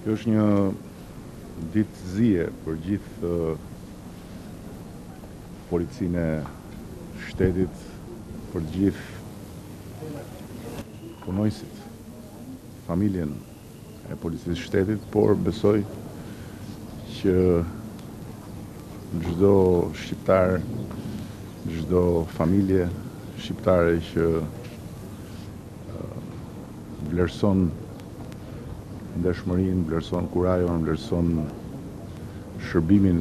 Kjo është një ditë zije për gjithë policinë e shtetit, për gjithë punojësit, familjen e policisë shtetit, por besoj që çdo shqiptar, çdo familje shqiptare që vlerëson ndershmërinë, vlerëson kurajon, vlerëson shërbimin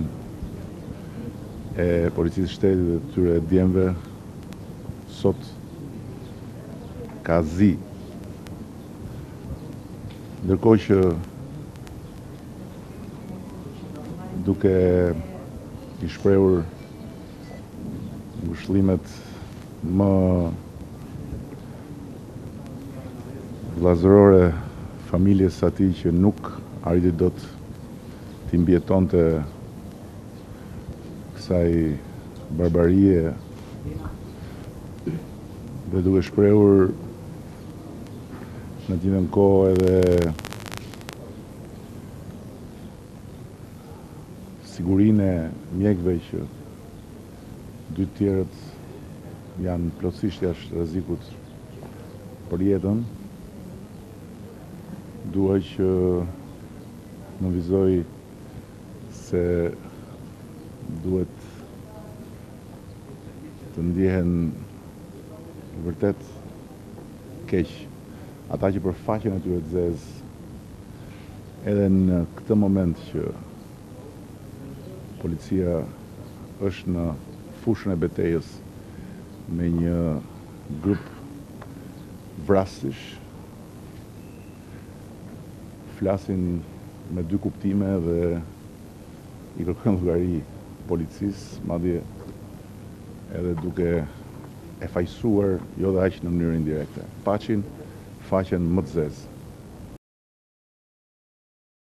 e policisë shtetit dhe të tyre djemve, sot ka zi. Ndërkohë që duke i shprehur ngushëllimet më vllazërore familjes atij që nuk arriti dot t'i mbijetonte kësaj barbarie, dhe duke shprehur në të njëjtën kohë edhe sigurinë e mjekëve që dy tjerët janë plotësisht jashtë rrezikut për jetën, dua që në vizoj se duhet të ndjehen vërtet keq ata që për faqen e tyre të zezë edhe në këtë moment që policia është në fushën e betejës me një grup vrasësh, flasin me dy kuptime dhe i kërkojnë llogari policisë, madje edhe duke e fajsuar jo dhe aq në mënyrë indirekte. Faqen më të zezë.